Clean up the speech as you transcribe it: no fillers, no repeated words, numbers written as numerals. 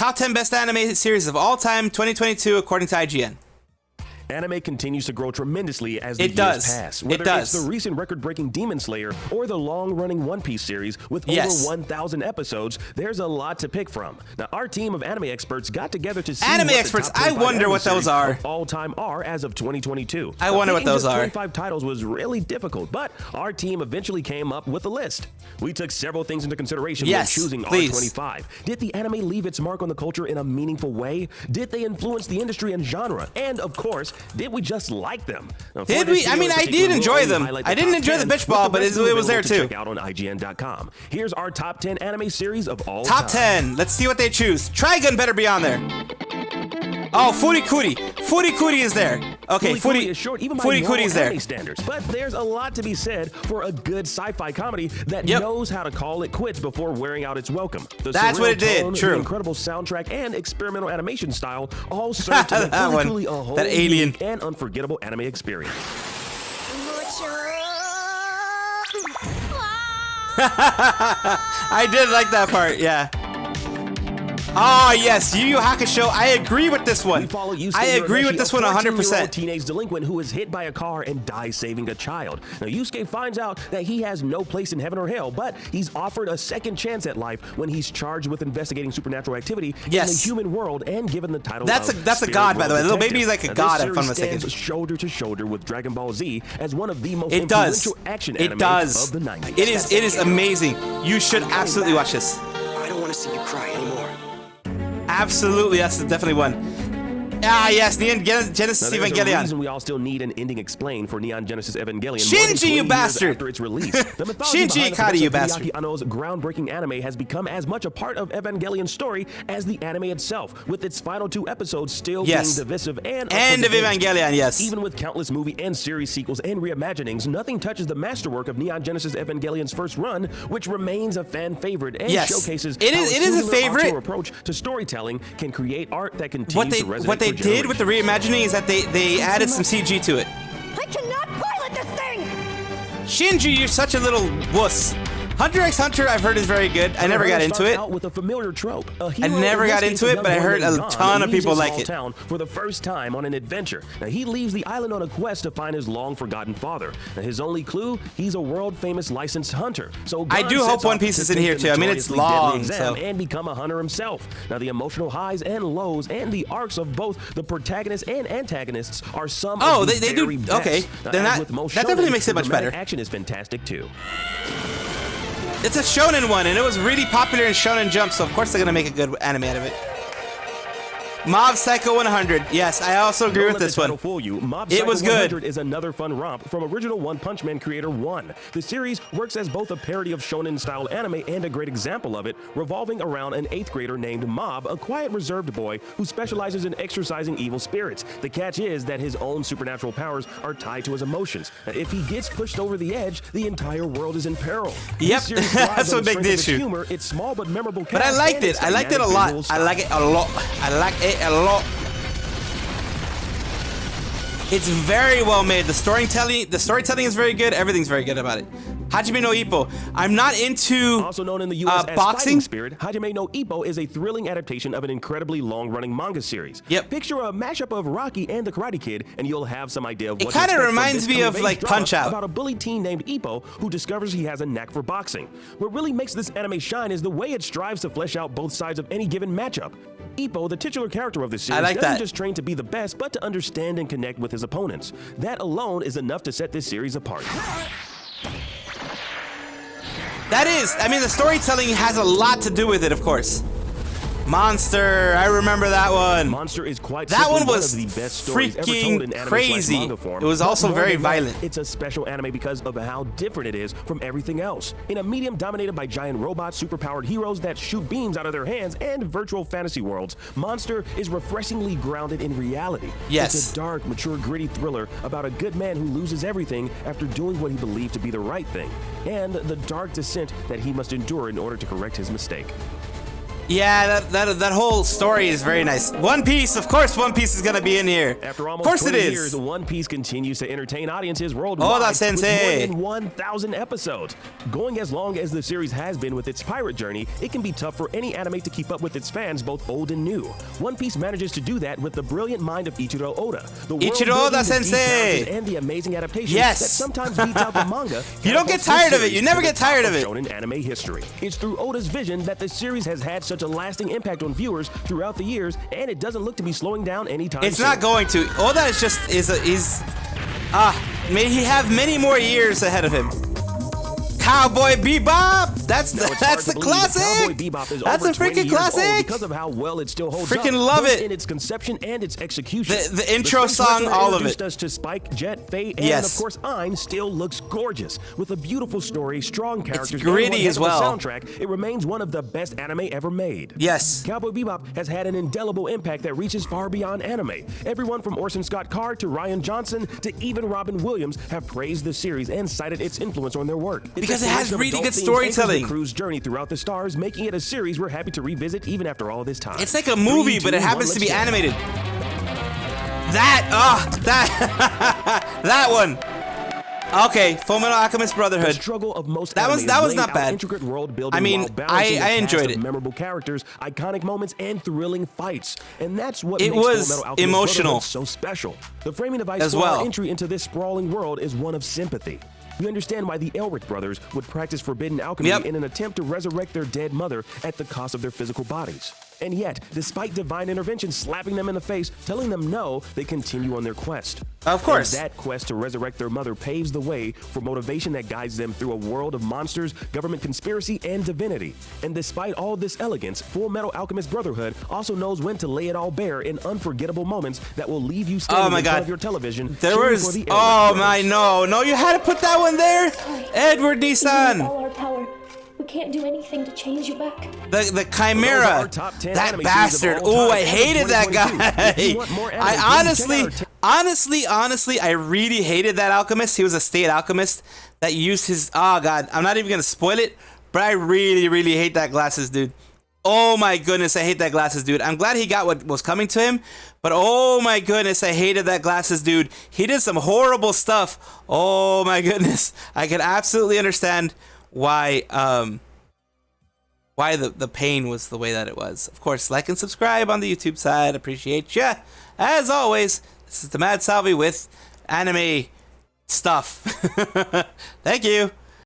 Top 10 best anime series of all time, 2022, according to IGN. Anime continues to grow tremendously as the It years does. pass. It Whether does. it's the recent record-breaking Demon Slayer or the long-running One Piece series with Yes. over 1,000 episodes, there's a lot to pick from. Now, our team of anime experts got together to see Anime what the experts, top I 25 wonder anime what those series are. of all time are as of 2022. I wonder what picking those just are. 25 titles was really difficult, but our team eventually came up with a list. We took several things into consideration Yes, when choosing please. our 25. Did the anime leave its mark on the culture in a meaningful way? Did they influence the industry and genre? And of course, did we just like them? Now, for Did this we? I video mean, in I particular, did enjoy we'll only them. highlight I didn't top enjoy the 10, bitch with ball, the but rest it was there available to too. Check out on IGN.com. Here's our top 10 anime series of all Top time. 10. Let's see what they choose. Trigun better be on there. Oh, Furikuri. Furikuri is there. Okay, Furikuri is short even by Furikuri normal is there. anime standards, but there's a lot to be said for a good sci-fi comedy that Yep. knows how to call it quits before wearing out its welcome. The That's surreal what it did, tone, true. The incredible soundtrack and experimental animation style all serve to make That one. Furikuri a whole That alien. unique and unforgettable anime experience. I did like that part, yeah. Oh, yes, Yu Yu Hakusho. I agree with this one. We follow Yusuke I agree with Urameshi, this a one 14-year-old 100%. teenage delinquent who is hit by a car and dies saving a child. Now, Yusuke finds out that he has no place in heaven or hell, but he's offered a second chance at life when he's charged with investigating supernatural activity in Yes. the human world and given the title That's of a Spirit god, by the World way. Little Detective. Baby is like a Now, god, this if I'm series mistaken. stands shoulder to shoulder with Dragon Ball Z as one of the most It does. influential action It anime does. of the 90s. It is amazing. You should absolutely watch this. I don't want to see you cry anymore. Absolutely, that's definitely one. Ah, yes, Neon Genesis Now, there's a Evangelion. reason we all still need an ending explained for Neon Genesis Evangelion. Shinji, more than 20 you years bastard! After its release, the mythology Shinji behind the Ikari, you production bastard. of Hideaki Anno's groundbreaking anime has become as much a part of Evangelion's story as the anime itself, with its final 2 episodes still Yes. being divisive and End of debate. Evangelion, yes. Even with countless movie and series sequels and reimaginings, nothing touches the masterwork of Neon Genesis Evangelion's first run, which remains a fan favorite and Yes. showcases It how is- it is a singular favorite. auteur approach to storytelling can create art that continues to resonate What they for did with the generations. reimagining is that they added some CG to it. I cannot pilot this thing! Shinji, you're such a little wuss. Hunter x Hunter, I've heard is very good. I never got into Starts it. out with a familiar trope. A hero, never in this got case, into a it, young but I boy heard named a Gon, ton of leaves people his like small it. town for the first time on an adventure. Now he leaves the island on a quest to find his long-forgotten father. Now, his only clue: he's a world-famous licensed hunter. So I Gon do sets hope One off Piece to is in take here the too. I mean, it's notoriously deadly long, exam so. and become a hunter himself. Now the emotional highs and lows and the arcs of both the protagonists and antagonists are some Oh, of the they do- very best. okay. Now, Then as that- with most that definitely shonen, makes it the much dramatic better. Action is fantastic too. It's a shonen one, and it was really popular in Shonen Jump, so of course they're gonna make a good anime out of it. Mob Psycho 100. Yes, I also agree Don't with let this the title one. fool you. Mob It Psycho was good. 100 is another fun romp from original One Punch Man creator One. The series works as both a parody of shonen-style anime and a great example of it, revolving around an 8th grader named Mob, a quiet, reserved boy who specializes in exorcising evil spirits. The catch is that his own supernatural powers are tied to his emotions. If he gets pushed over the edge, the entire world is in peril. Yep, This series that's thrives on what the big strength of its issue. humor, its small but memorable But I cast, liked and it. its I liked it a dynamic lot. visual I style. like it a lot. I like it a lot. It's very well made. The storytelling is very good. Everything's very good about it. Hajime no Ippo. I'm not into Also known in the U.S. as boxing. Fighting Spirit, Hajime no Ippo is a thrilling adaptation of an incredibly long-running manga series. Yep. Picture a mashup of Rocky and The Karate Kid, and you'll have some idea of It what kinda to expect from reminds this me of, coming-of-age like, drama Punch-Out. about a bully teen named Ippo who discovers he has a knack for boxing. What really makes this anime shine is the way it strives to flesh out both sides of any given matchup. Ippo, the titular character of this series, like doesn't that. just train to be the best, but to understand and connect with his opponents. That alone is enough to set this series apart. That is, I mean, the storytelling has a lot to do with it, of course. Monster, I remember that one. Monster is quite That simply one was of the best stories ever freaking told in anime crazy. /manga form. It was But also more very than that, violent. It's a special anime because of how different it is from everything else. In a medium dominated by giant robots, superpowered heroes that shoot beams out of their hands, and virtual fantasy worlds, Monster is refreshingly grounded in reality. Yes. It's a dark, mature, gritty thriller about a good man who loses everything after doing what he believed to be the right thing, and the dark descent that he must endure in order to correct his mistake. Yeah, that whole story is very nice. One Piece, of course One Piece is gonna be in here. After Of almost course 20 it is. years, One Piece continues to entertain audiences worldwide Oda with Sensei. more than 1,000 episodes. Going as long as the series has been with its pirate journey, it can be tough for any anime to keep up with its fans, both old and new. One Piece manages to do that with the brilliant mind of Ichiro Oda. The world Ichiro building, Oda the Sensei. deep and the amazing adaptations Yes. that sometimes beats out the manga. You don't get tired of it. You never get tired of it. Shonen anime history. It's through Oda's vision that the series has had such a lasting impact on viewers throughout the years, and it doesn't look to be slowing down anytime It's soon. not going to. Oda is just may he have many more years ahead of him. Cowboy Bebop. That's Now, it's hard that's to the believe that classic. Cowboy Bebop is That's over a 20 freaking years old classic. because of how well it still holds Freaking up, love both it. in its conception and its execution. The intro Space song, Western all of introduced it. us to Spike, Jet, Faye, and Yes. of course Ein still looks gorgeous with a beautiful story, strong characters, gritty and one as heck of a well. soundtrack. It remains one of the best anime ever made. Yes. Cowboy Bebop has had an indelible impact that reaches far beyond anime. Everyone from Orson Scott Card to Ryan Johnson to even Robin Williams have praised the series and cited its influence on their work. Its Because it has exploration of really adult good themes storytelling. anchors the crew's journey throughout the stars, making it a series we're happy to revisit even after all this time. It's like a movie, 3, but it 2, happens 1, to be let's jam. animated. That one. Okay, Fullmetal Alchemist The Brotherhood. struggle of most That was- anime that was is not laid out bad. Intricate world building I mean, while balancing a I cast enjoyed of it. memorable characters, iconic moments, and thrilling fights. And that's what It makes was Fullmetal Alchemist emotional. Brotherhood so special. The framing device As for well. our entry into this sprawling world is one of sympathy. We understand why the Elric brothers would practice forbidden alchemy Yep. in an attempt to resurrect their dead mother at the cost of their physical bodies. And yet, despite divine intervention slapping them in the face, telling them no, they continue on their quest. Of course. And that quest to resurrect their mother paves the way for motivation that guides them through a world of monsters, government conspiracy, and divinity. And despite all this elegance, Full Metal Alchemist Brotherhood also knows when to lay it all bare in unforgettable moments that will leave you standing Oh my in front God. of your television. There cheering was. for the Elric Oh brothers. my no, you had to put that one there. Edward We use Nissan. all our power. We can't do anything to change you back. The Those are Chimera. our top 10 That anime bastard. series of all Oh, time I as of hated that 2022. If you guy. want more anime, I please check out our honestly, I really hated that alchemist. He was a state alchemist that used his. Oh God, I'm not even gonna spoil it, but I really hate that glasses dude. Oh my goodness, I hate that glasses dude. I'm glad he got what was coming to him, but oh my goodness, I hated that glasses dude. He did some horrible stuff. Oh my goodness, I can absolutely understand why the pain was the way that it was. Of course, like and subscribe on the YouTube side. Appreciate ya. As always, this is the Mad Salvi with anime stuff. Thank you.